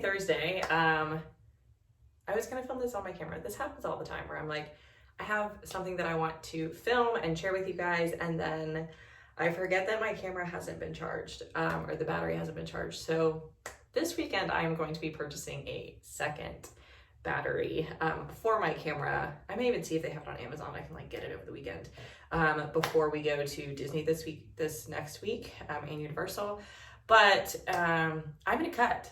Thursday. I was gonna film this on my camera. This happens all the time where I'm like, I have something that I want to film and share with you guys, and then I forget that my camera hasn't been charged, or the battery hasn't been charged. So this weekend I'm going to be purchasing a second battery for my camera. I may even see if they have it on Amazon. I can like get it over the weekend before we go to Disney this next week, and Universal. But I'm gonna cut.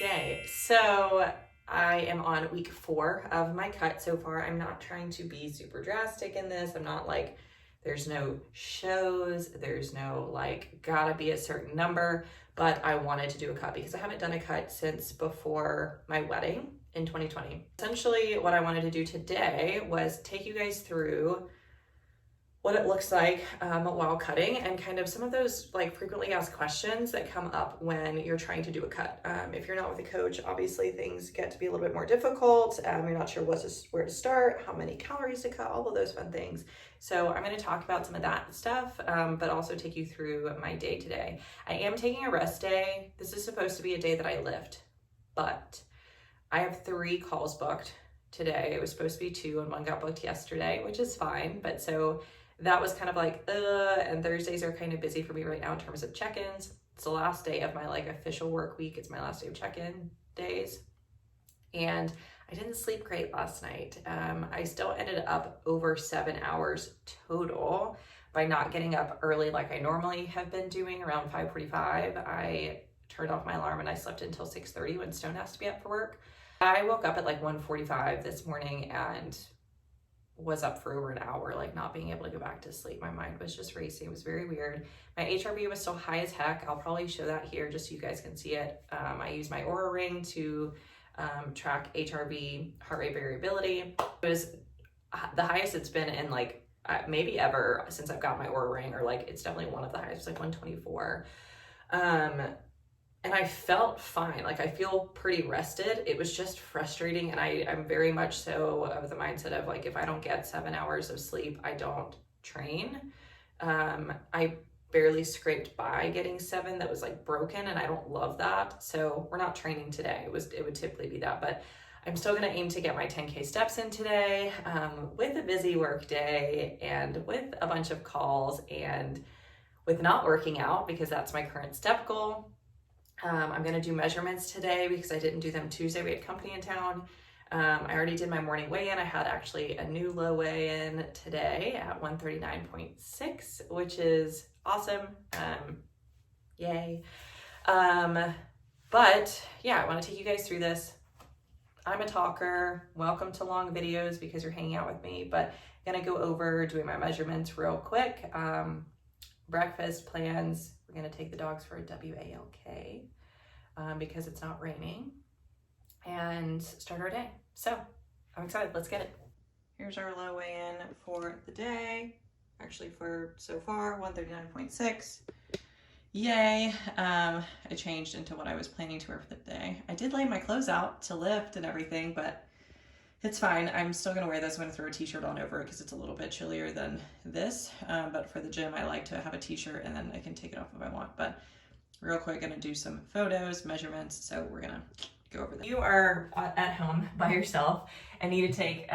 Yay. So I am on week 4 of my cut so far. I'm not trying to be super drastic in this. I'm not like, there's no shows, there's no like, gotta be a certain number, but I wanted to do a cut because I haven't done a cut since before my wedding in 2020. Essentially, what I wanted to do today was take you guys through what it looks like while cutting, and kind of some of those like frequently asked questions that come up when you're trying to do a cut. If you're not with a coach, obviously things get to be a little bit more difficult. You're not sure where to start, how many calories to cut, all of those fun things. So I'm going to talk about some of that stuff, but also take you through my day today. I am taking a rest day. This is supposed to be a day that I lift, but I have 3 calls booked today. It was supposed to be 2 and 1 got booked yesterday, which is fine. But so that was kind of like, and Thursdays are kind of busy for me right now in terms of check-ins. It's the last day of my like official work week. It's my last day of check-in days. And I didn't sleep great last night. I still ended up over 7 hours total by not getting up early like I normally have been doing around 5:45. I turned off my alarm and I slept until 6:30 when Stone has to be up for work. I woke up at like 1:45 this morning and was up for over an hour, like not being able to go back to sleep. My mind was just racing. It was very weird. My HRV was still high as heck. I'll probably show that here just so you guys can see it. I use my Oura Ring to track HRV, heart rate variability. It was the highest it's been in like maybe ever since I've got my Oura Ring, or like it's definitely one of the highest. It's like 124. And I felt fine. Like I feel pretty rested. It was just frustrating. And I'm very much so of the mindset of like, if I don't get 7 hours of sleep, I don't train. I barely scraped by getting 7. That was like broken, and I don't love that. So we're not training today. It would typically be that, but I'm still gonna aim to get my 10K steps in today, with a busy work day and with a bunch of calls and with not working out, because that's my current step goal. I'm gonna do measurements today because I didn't do them Tuesday. We had company in town. I already did my morning weigh-in. I had actually a new low weigh-in today at 139.6, which is awesome. Yay. But yeah, I want to take you guys through this. I'm a talker. Welcome to long videos because you're hanging out with me, but I'm gonna go over doing my measurements real quick. Breakfast plans. We're gonna take the dogs for a WALK because it's not raining, and start our day. So I'm excited. Let's get it. Here's our low weigh-in for the day. Actually, for so far, 139.6. Yay. I changed into what I was planning to wear for the day. I did lay my clothes out to lift and everything, but it's fine. I'm still gonna wear this. I'm gonna throw a t-shirt on over it because it's a little bit chillier than this. But for the gym, I like to have a t-shirt and then I can take it off if I want. But real quick, gonna do some photos, measurements. So we're gonna go over that. You are at home by yourself and need to take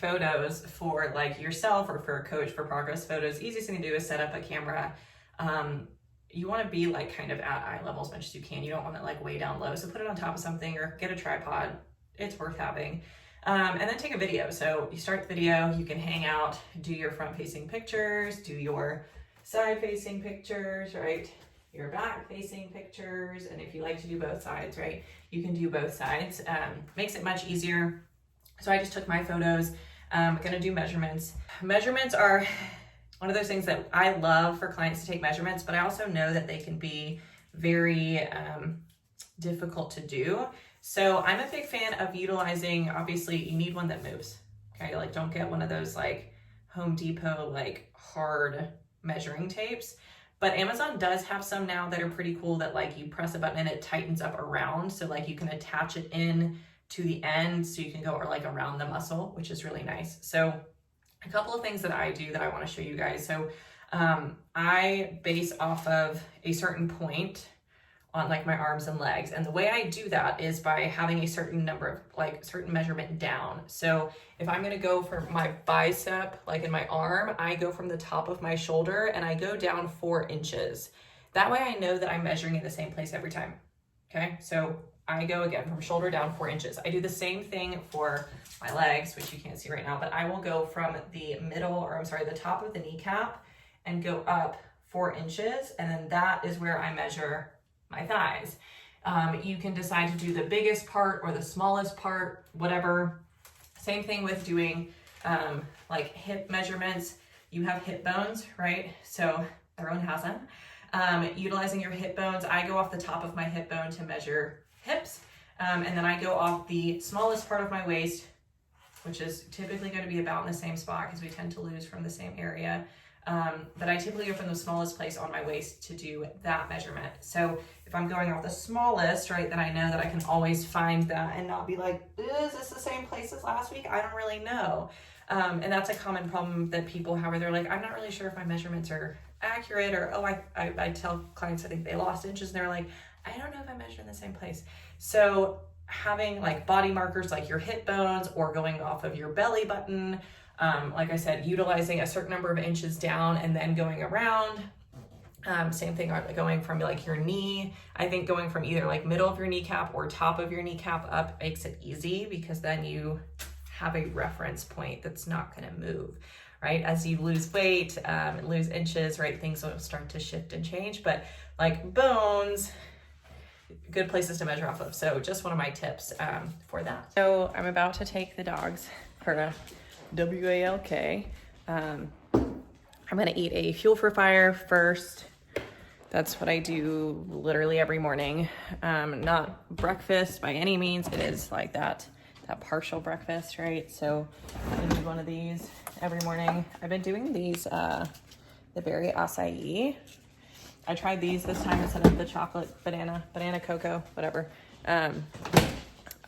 photos for like yourself or for a coach for progress photos. Easiest thing to do is set up a camera. You want to be like kind of at eye level as much as you can. You don't want it like way down low. So put it on top of something or get a tripod. It's worth having. And then take a video. So you start the video, you can hang out, do your front facing pictures, do your side facing pictures, right? Your back facing pictures. And if you like to do both sides, right? You can do both sides. Makes it much easier. So I just took my photos. I'm gonna do measurements. Measurements are one of those things that I love for clients to take measurements, but I also know that they can be very difficult to do. So I'm a big fan of utilizing, obviously you need one that moves, okay? Like don't get one of those like Home Depot, like hard measuring tapes, but Amazon does have some now that are pretty cool that like you press a button and it tightens up around. So like you can attach it in to the end so you can go or like around the muscle, which is really nice. So a couple of things that I do that I want to show you guys. So I base off of a certain point on like my arms and legs. And the way I do that is by having a certain number of like certain measurement down. So if I'm gonna go for my bicep, like in my arm, I go from the top of my shoulder and I go down 4 inches. That way I know that I'm measuring in the same place every time. Okay, so I go again from shoulder down 4 inches. I do the same thing for my legs, which you can't see right now, but I will go from the middle, or I'm sorry, the top of the kneecap and go up 4 inches. And then that is where I measure my thighs. You can decide to do the biggest part or the smallest part, whatever. Same thing with doing like hip measurements. You have hip bones, right? So everyone has them. Utilizing your hip bones, I go off the top of my hip bone to measure hips. And then I go off the smallest part of my waist, which is typically going to be about in the same spot because we tend to lose from the same area. But I typically go from the smallest place on my waist to do that measurement. So if I'm going off the smallest, right, then I know that I can always find that and not be like, is this the same place as last week? I don't really know. And that's a common problem that people have where they're like, I'm not really sure if my measurements are accurate, or, oh, I tell clients I think they lost inches and they're like, I don't know if I measured in the same place. So having like body markers like your hip bones or going off of your belly button, like I said, utilizing a certain number of inches down and then going around. Same thing going from like your knee. I think going from either like middle of your kneecap or top of your kneecap up makes it easy because then you have a reference point that's not going to move, right? As you lose weight, lose inches, right? Things will start to shift and change, but like bones, good places to measure off of. So just one of my tips for that. So I'm about to take the dogs for a WALK. I'm gonna eat a Fuel for Fire first. That's what I do literally every morning. Not breakfast by any means. It is like that partial breakfast, right? So I do one of these every morning. I've been doing these, the berry acai. I tried these this time instead of the chocolate banana cocoa, whatever.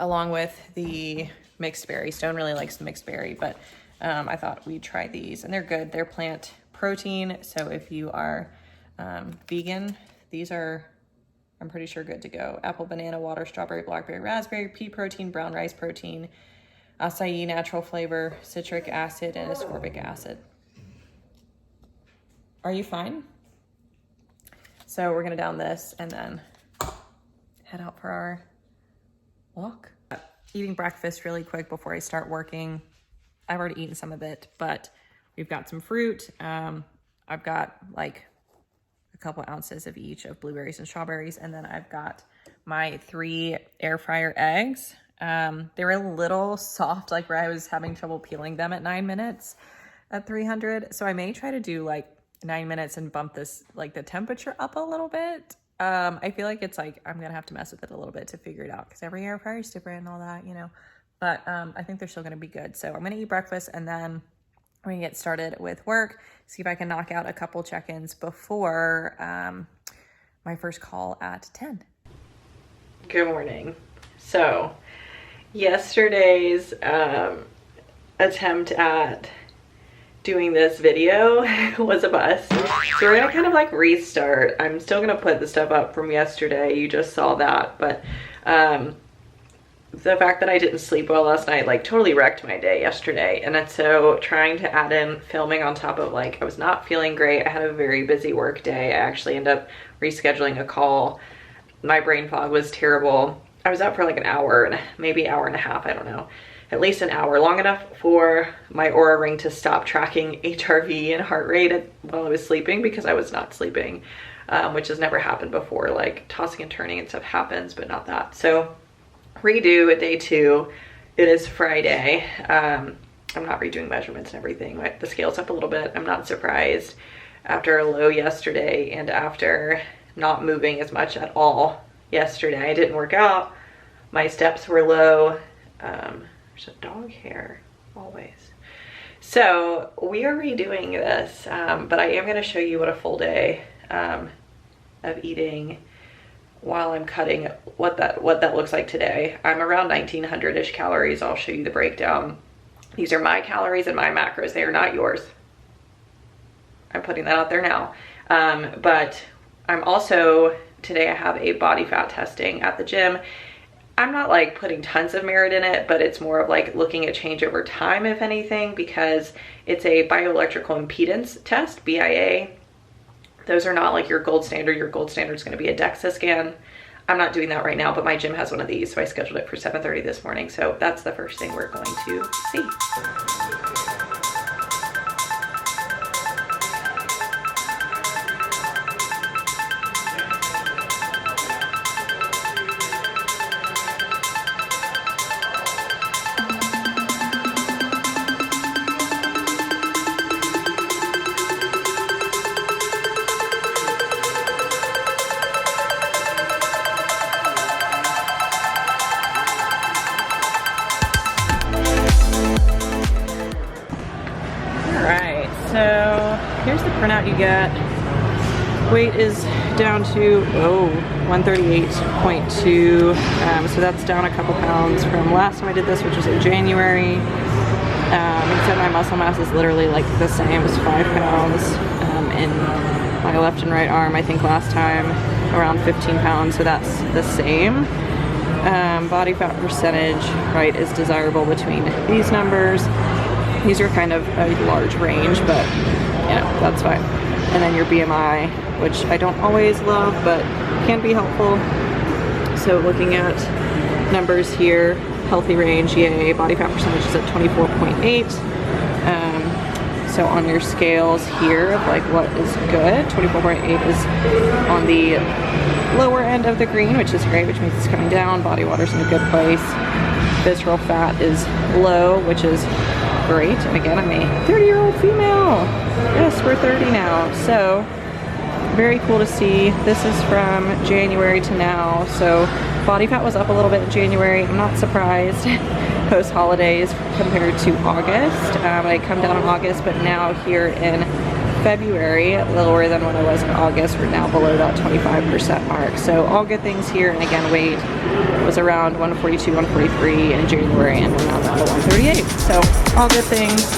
Along with the mixed berry. Stone really likes the mixed berry, but I thought we'd try these and they're good. They're plant protein. So if you are vegan, these are, I'm pretty sure, good to go. Apple, banana, water, strawberry, blackberry, raspberry, pea protein, brown rice protein, acai, natural flavor, citric acid, and ascorbic acid. Are you fine? So we're gonna down this and then head out for our walk. Eating breakfast really quick before I start working. I've already eaten some of it, but we've got some fruit. I've got like a couple ounces of each of blueberries and strawberries. And then I've got my 3 air fryer eggs. They're a little soft, like where I was having trouble peeling them at 9 minutes at 300. So I may try to do like 9 minutes and bump this, like the temperature up a little bit. I feel like it's like, I'm going to have to mess with it a little bit to figure it out because every air fryer is different and all that, you know, but I think they're still going to be good. So I'm going to eat breakfast and then we're going to get started with work, see if I can knock out a couple check-ins before my first call at 10. Good morning. So yesterday's attempt at doing this video was a bust. So we're gonna kind of like restart. I'm still gonna put the stuff up from yesterday. You just saw that, but the fact that I didn't sleep well last night like totally wrecked my day yesterday. And then so trying to add in filming on top of like, I was not feeling great. I had a very busy work day. I actually ended up rescheduling a call. My brain fog was terrible. I was up for like an hour and maybe hour and a half, I don't know. At least an hour, long enough for my Oura Ring to stop tracking HRV and heart rate while I was sleeping because I was not sleeping, which has never happened before. Like tossing and turning and stuff happens, but not that. So redo at day 2. It is Friday. I'm not redoing measurements and everything. The scale's up a little bit. I'm not surprised after a low yesterday and after not moving as much at all yesterday. I didn't work out. My steps were low. There's a dog hair always. So we are redoing this, but I am going to show you what a full day of eating while I'm cutting, what that looks like today. I'm around 1900-ish calories. I'll show you the breakdown. These are my calories and my macros. They are not yours. I'm putting that out there now. But I'm also today I have a body fat testing at the gym. I'm not like putting tons of merit in it, but it's more of like looking at change over time, if anything, because it's a bioelectrical impedance test, BIA. Those are not like your gold standard. Your gold standard is going to be a DEXA scan. I'm not doing that right now, but my gym has one of these, so I scheduled it for 7:30 this morning. So that's the first thing we're going to see. Here's the printout you get. Weight is down to 138.2, so that's down a couple pounds from last time I did this, which was in January. Except my muscle mass is literally like the same as 5 pounds in my left and right arm. I think last time around 15 pounds, so that's the same. Body fat percentage, right, is desirable between these numbers. These are kind of a large range, but you know, that's fine. And then your BMI, which I don't always love, but can be helpful. So looking at numbers here, healthy range, yay, body fat percentage is at 24.8. So on your scales here of like what is good, 24.8 is on the lower end of the green, which is great, which means it's coming down. Body water's in a good place. Visceral fat is low, which is great. And again, I'm a 30-year-old female. Yes, we're 30 now. So very cool to see. This is from January to now. So body fat was up a little bit in January. I'm not surprised post holidays compared to August. I come down in August, but now here in February, lower than what I was in August. We're now below that 25% mark. So all good things here. And again, weight was around 142, 143 in January, and we're now down to 138. So all good things.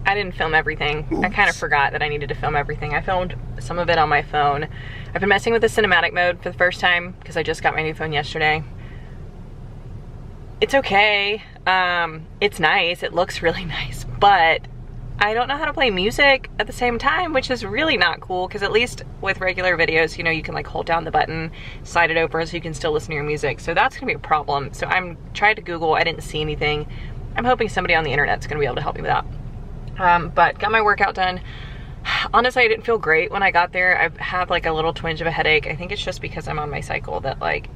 I didn't film everything. Oops. I kind of forgot that I needed to film everything. I filmed some of it on my phone. I've been messing with the cinematic mode for the first time because I just got my new phone yesterday. It's okay. It's nice. It looks really nice, but I don't know how to play music at the same time, which is really not cool, because at least with regular videos, you know, you can like hold down the button, slide it over so you can still listen to your music. So that's gonna be a problem. So I'm trying to Google, I didn't see anything. I'm hoping somebody on the internet's gonna be able to help me with that. But got my workout done. Honestly, I didn't feel great when I got there. I have like a little twinge of a headache. I think it's just because I'm on my cycle that like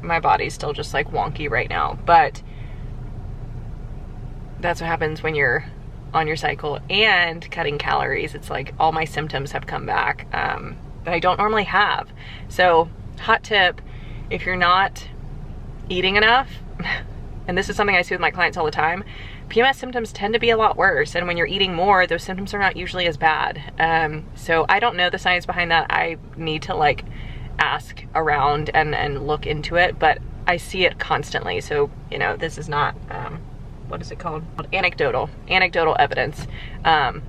my body's still just like wonky right now. But that's what happens when you're on your cycle and cutting calories. It's like all my symptoms have come back that I don't normally have. So hot tip, if you're not eating enough, and this is something I see with my clients all the time, PMS symptoms tend to be a lot worse, and when you're eating more, those symptoms are not usually as bad. So I don't know the science behind that. I need to like ask around and look into it, but I see it constantly. So, you know, this is not, what is it called? Anecdotal evidence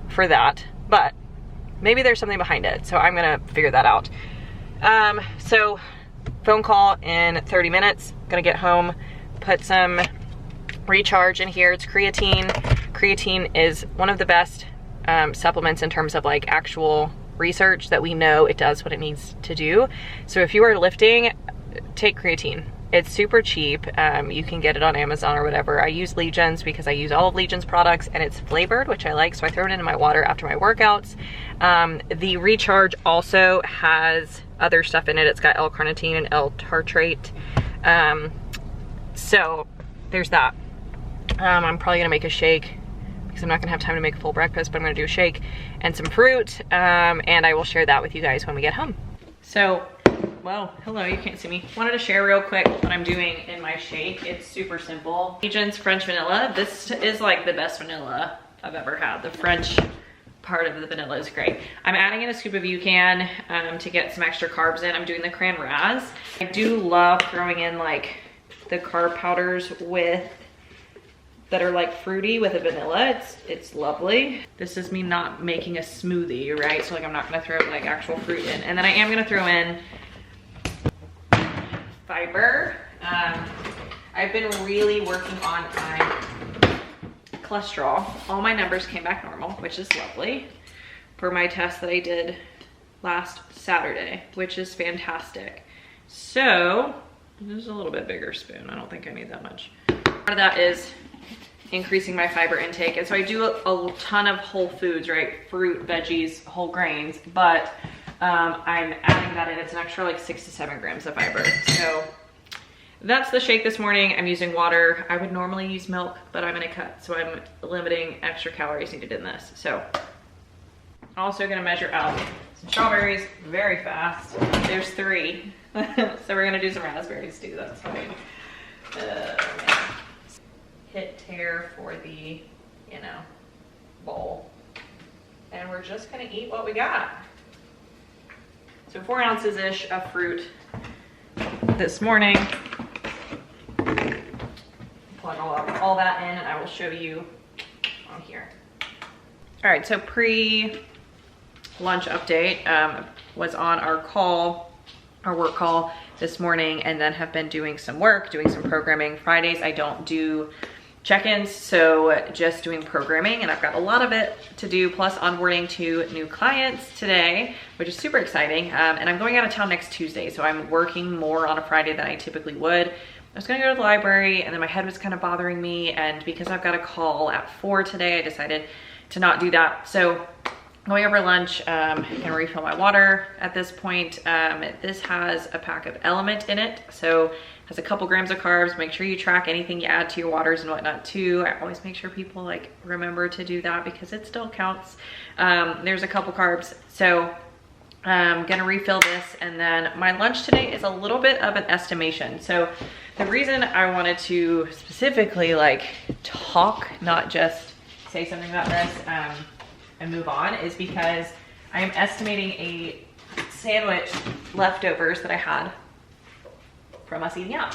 for that, but maybe there's something behind it. So I'm gonna figure that out. So phone call in 30 minutes, gonna get home, put some recharge in here. It's creatine. Creatine is one of the best supplements in terms of like actual research that we know it does what it needs to do. So if you are lifting, take creatine. It's super cheap. You can get it on Amazon or whatever. I use Legion's because I use all of Legion's products and it's flavored, which I like, so I throw it into my water after my workouts. The Recharge also has other stuff in it. It's got L-carnitine and L-tartrate. So there's that. I'm probably gonna make a shake because I'm not gonna have time to make a full breakfast, but I'm gonna do a shake and some fruit, and I will share that with you guys when we get home. So, well, hello, you can't see me. Wanted to share real quick what I'm doing in my shake. It's super simple. Legion's French vanilla. This is like the best vanilla I've ever had. The French part of the vanilla is great. I'm adding in a scoop of UCAN to get some extra carbs in. I'm doing the Cran Raz. I do love throwing in like the carb powders that are like fruity with a vanilla. It's lovely. This is me not making a smoothie, right? So like I'm not gonna throw like actual fruit in. And then I am gonna throw in fiber. I've been really working on my cholesterol. All my numbers came back normal, which is lovely, for my test that I did last Saturday, which is fantastic. So, this is a little bit bigger spoon. I don't think I need that much. Part of that is increasing my fiber intake. And so I do a ton of whole foods, right? Fruit, veggies, whole grains, but I'm adding that in. It's an extra like 6 to 7 grams of fiber. So that's the shake this morning. I'm using water. I would normally use milk, but I'm gonna cut. So I'm limiting extra calories needed in this. So also gonna measure out some strawberries very fast. There's 3. So we're gonna do some raspberries too, that's fine. Hit tear for the, you know, bowl. And we're just gonna eat what we got. So 4 ounces-ish of fruit this morning. Plug all that in and I will show you on here. All right, so pre-lunch update, was on our work call this morning, and then have been doing some work, doing some programming. Fridays I don't do check-ins, so just doing programming, and I've got a lot of it to do, plus onboarding 2 new clients today, which is super exciting. And I'm going out of town next Tuesday, so I'm working more on a Friday than I typically would. I was gonna go to the library, and then my head was kind of bothering me, and because I've got a call at 4 today, I decided to not do that. So going over lunch, gonna refill my water at this point. This has a pack of Element in it, so has a couple grams of carbs. Make sure you track anything you add to your waters and whatnot too. I always make sure people like remember to do that because it still counts. There's a couple carbs. So I'm gonna refill this, and then my lunch today is a little bit of an estimation. So the reason I wanted to specifically like talk, not just say something about this and move on, is because I am estimating a sandwich leftovers that I had from us eating out,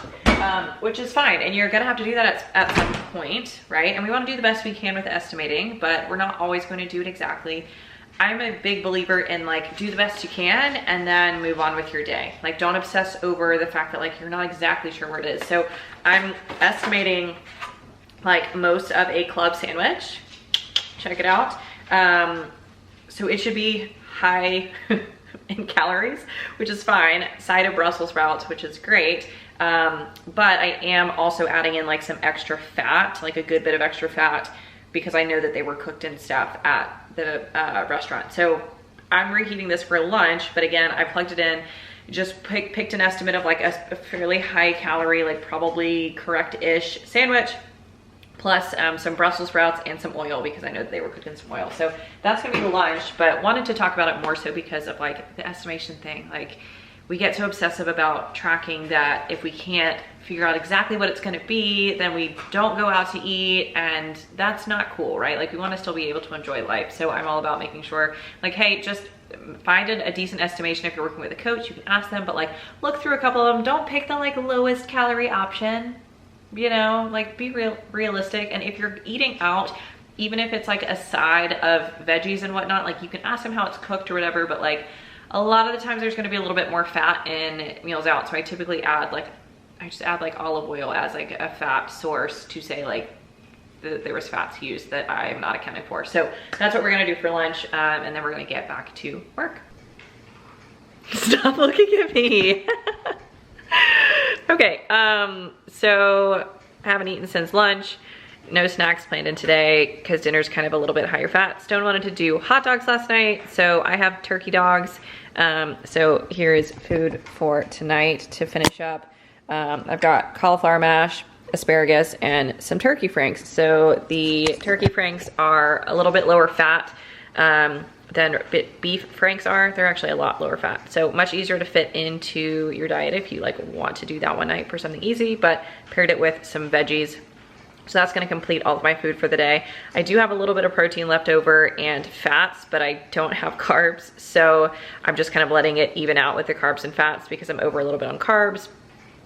which is fine. And you're gonna have to do that at some point, right? And we wanna do the best we can with estimating, but we're not always gonna do it exactly. I'm a big believer in like, do the best you can and then move on with your day. Like, don't obsess over the fact that like, you're not exactly sure where it is. So I'm estimating like most of a club sandwich. Check it out. So it should be high in calories, which is fine. Side of Brussels sprouts, which is great. But I am also adding in like some extra fat, like a good bit of extra fat, because I know that they were cooked and stuff at the restaurant. So I'm reheating this for lunch, but again, I plugged it in, just picked an estimate of like a fairly high calorie, like probably correct-ish sandwich, plus some Brussels sprouts and some oil, because I know that they were cooked in some oil. So that's gonna be the lunch, but wanted to talk about it more so because of like the estimation thing. Like, we get so obsessive about tracking that if we can't figure out exactly what it's gonna be, then we don't go out to eat, and that's not cool, right? Like, we wanna still be able to enjoy life. So I'm all about making sure, like, hey, just find a decent estimation. If you're working with a coach, you can ask them, but like, look through a couple of them. Don't pick the like lowest calorie option. You know, like, be realistic. And if you're eating out, even if it's like a side of veggies and whatnot, like, you can ask them how it's cooked or whatever, but like a lot of the times there's going to be a little bit more fat in meals out. So I typically add like, I just add like olive oil as like a fat source to say like there was fats used that I am not accounting for. So that's what we're going to do for lunch. And then we're going to get back to work. Stop looking at me. Okay, so I haven't eaten since lunch. No snacks planned in today because dinner's kind of a little bit higher fat. Stone wanted to do hot dogs last night, so I have turkey dogs. So here is food for tonight to finish up. I've got cauliflower mash, asparagus, and some turkey franks. So the turkey franks are a little bit lower fat than beef franks are. They're actually a lot lower fat. So much easier to fit into your diet if you like want to do that one night for something easy, but paired it with some veggies. So that's gonna complete all of my food for the day. I do have a little bit of protein left over and fats, but I don't have carbs. So I'm just kind of letting it even out with the carbs and fats because I'm over a little bit on carbs,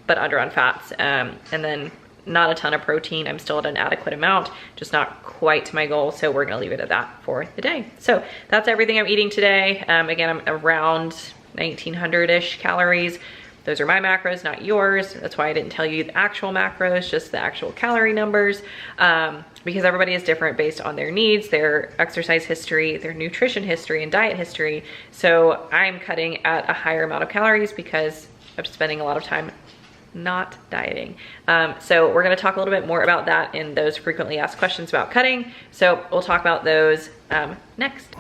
but under on fats. And then not a ton of protein. I'm still at an adequate amount, just not quite to my goal. So we're gonna leave it at that for the day. So that's everything I'm eating today. Again, I'm around 1900-ish calories. Those are my macros, not yours. That's why I didn't tell you the actual macros, just the actual calorie numbers, because everybody is different based on their needs, their exercise history, their nutrition history, and diet history. So I'm cutting at a higher amount of calories because I'm spending a lot of time not dieting. So we're gonna talk a little bit more about that in those frequently asked questions about cutting. So we'll talk about those next.